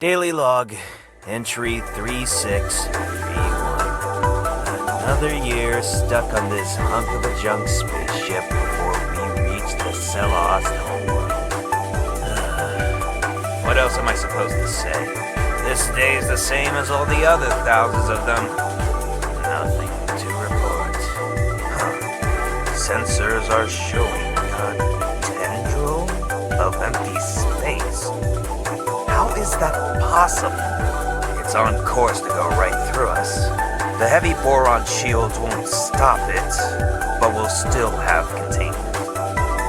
Daily log, entry 3631. Another year stuck on this hunk of a junk spaceship before we reach the Celost homeworld. What else am I supposed to say? This day is the same as all the other thousands of them. Nothing to report. Sensors are showing a tendril of empty space. How is that possible? It's on course to go right through us. The heavy boron shields won't stop it, but we'll still have containment.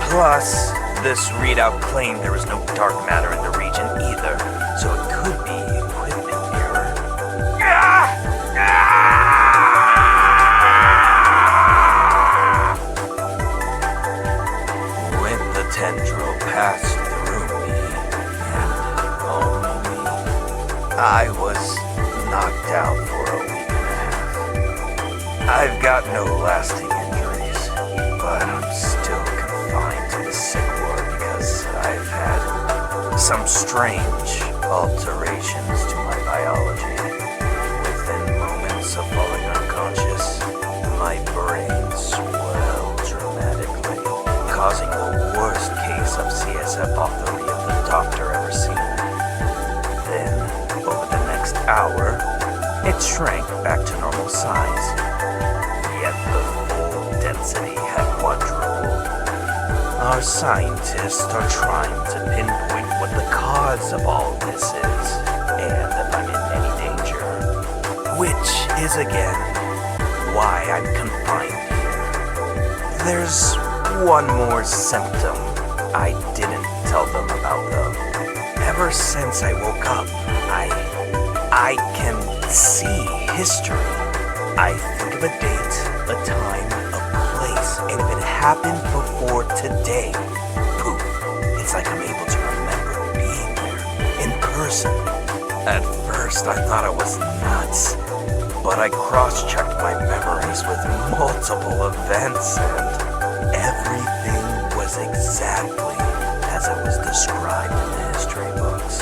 Plus, this readout claimed there was no dark matter in the region either, so it could be equipment error. When the tendril passed through me, and only me, I was knocked out for a week and a half. I've got no lasting injuries, but I'm still confined to the sick ward because I've had some strange alterations to my biology. Within moments of falling unconscious, my brain swelled dramatically, causing the worst case of CSF-ophthalmia the doctor ever seen. Then, over the next hour, it shrank back to normal size. Yet the full density had quadrupled. Our scientists are trying to pinpoint what the cause of all this is, and if I'm in any danger. Which is again, why I'm confined here. There's one more symptom I didn't tell them about though. Ever since I woke up, I can see history. I think of a date, a time, a place, and if it happened before today, poof, it's like I'm able to remember being there, in person. At first, I thought I was nuts, but I cross-checked my memories with multiple events, and everything was exactly as it was described in the history books.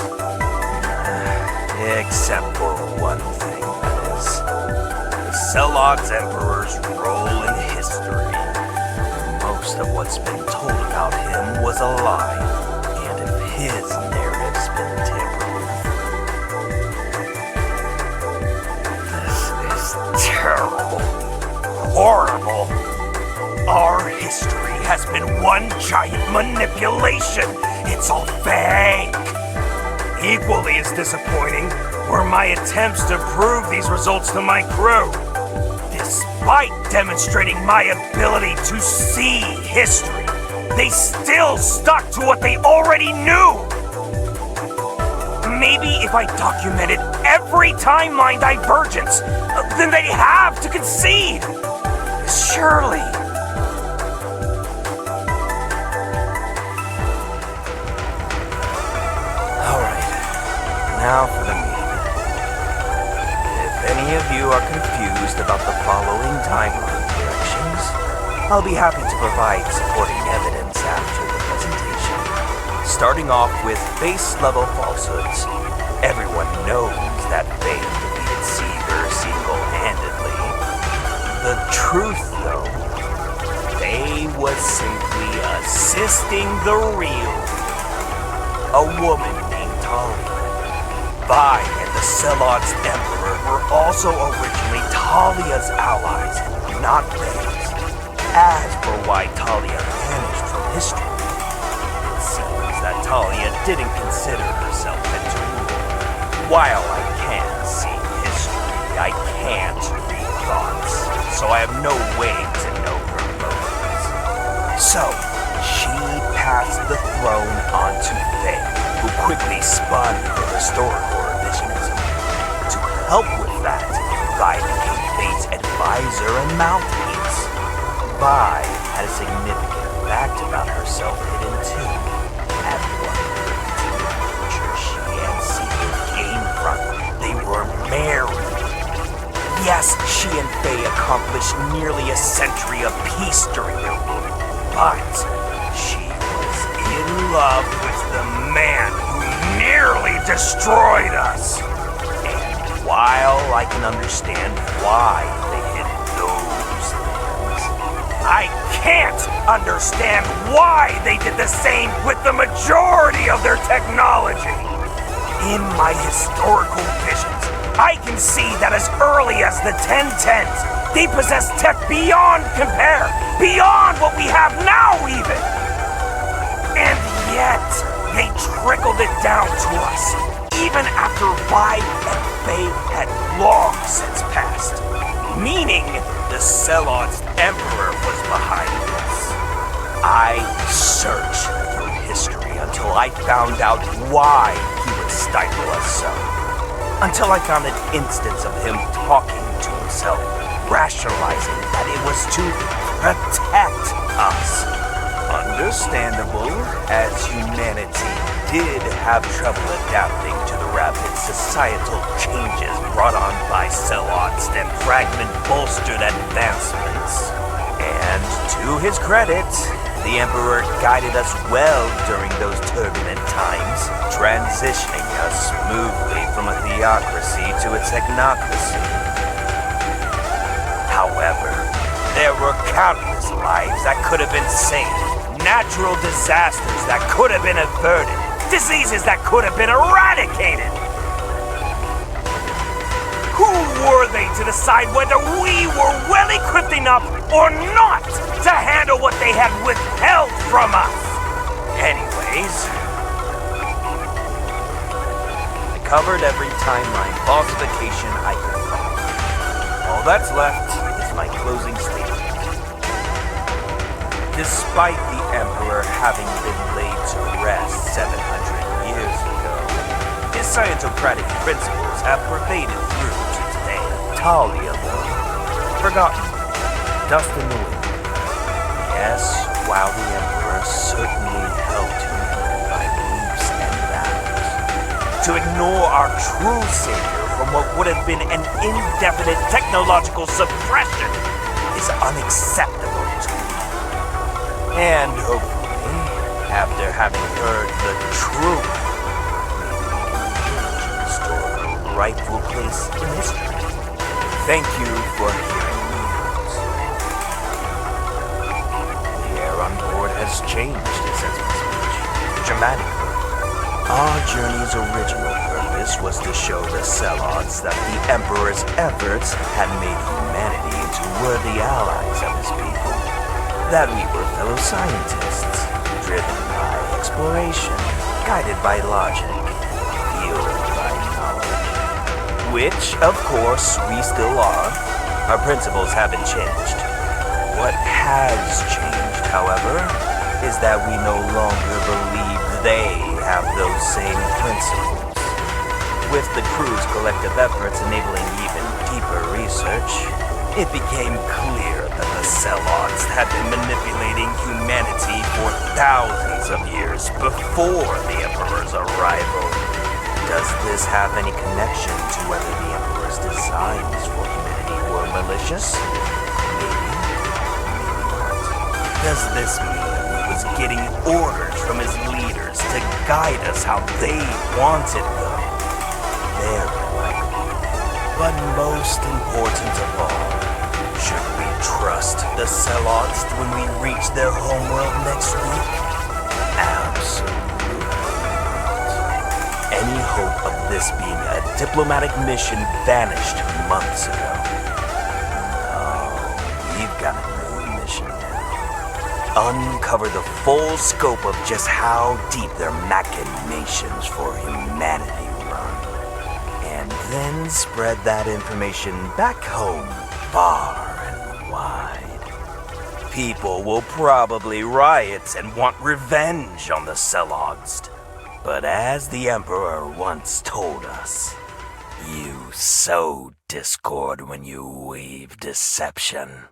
Except for one thing, that is. The Celod's Emperor's role in history. Most of what's been told about him was a lie, and if his narrative's been tampered with... This is terrible. Horrible. Our history has been one giant manipulation. It's all fake. Equally as disappointing were my attempts to prove these results to my crew. Despite demonstrating my ability to see history, they still stuck to what they already knew. Maybe if I documented every timeline divergence, then they'd have to concede. Surely. Now for the meeting. If any of you are confused about the following timeline directions, I'll be happy to provide supporting evidence after the presentation. Starting off with base-level falsehoods. Everyone knows that Faye defeated Seeger single-handedly. The truth, though, Faye was simply assisting the real. A woman named Talia. Vi and the Celod's Emperor were also originally Talia's allies, not Faye's. As for why Talia vanished from history, it seems that Talia didn't consider herself fit to rule. While I can see history, I can't read thoughts, so I have no way to know her motives. So, she passed the throne on to Faye, who quickly spun her historical revisionism. To help with that, Vi became Faye's advisor and mouthpiece. Vi had a significant fact about herself hidden too. At one culture she and Seeger came from, they were married. Yes, she and Faye accomplished nearly a century of peace during their rule, but she was in love with the man who nearly destroyed us. And while I can understand why they hid the I can't understand why they did the same with the majority of their technology. In my historical visions, I can see that as early as the 1010s, they possessed tech beyond compare, beyond what we have now even. And yet, they trickled it down to us, even after Vi and Faye had long since passed. Meaning, the Celod's Emperor was behind this. I searched through history until I found out why he would stifle us so. Until I found an instance of him talking to himself, rationalizing that it was to protect us. Understandable, as humanity did have trouble adapting to the rapid societal changes brought on by Celod's and Fragment-bolstered advancements. And to his credit, the Emperor guided us well during those turbulent times, transitioning us smoothly from a theocracy to a technocracy. However, there were countless lives that could have been saved, natural disasters that could have been averted, diseases that could have been eradicated. Who were they to decide whether we were well equipped enough or not to handle what they had withheld from us? Anyways, I covered every timeline falsification I could find. All that's left is my closing statement. Despite the Emperor having been laid to rest 700 years ago, his scientocratic principles have pervaded through to today. Talia, though, forgotten, dust in the wind. Yes, while the Emperor certainly helped humanity by leaps and bounds, to ignore our true savior from what would have been an indefinite technological suppression is unacceptable to me. And hopefully, after having heard the truth, maybe we can restore her rightful place in history. Thank you for hearing me out. The air on board has changed, says my speech, dramatically. Our journey's original purpose was to show the Celods that the Emperor's efforts had made humanity into worthy allies of his people. That we were fellow scientists, driven by exploration, guided by logic, fueled by knowledge. Which, of course, we still are. Our principles haven't changed. What has changed, however, is that we no longer believe they have those same principles. With the crew's collective efforts enabling even deeper research, it became clear that the Celods had been manipulating humanity for thousands of years before the Emperor's arrival. Does this have any connection to whether the Emperor's designs for humanity were malicious? Maybe, maybe not. Does this mean he was getting orders from his leaders to guide us how they wanted them? Very likely. But most important of all, should we trust the Celods when we reach their homeworld next week? Absolutely not. Any hope of this being a diplomatic mission vanished months ago. No, we've got a new mission now. Uncover the full scope of just how deep their machinations for humanity run. And then spread that information back home, far and wide. People will probably riot and want revenge on the Celods. But as the Emperor once told us, you sow discord when you weave deception.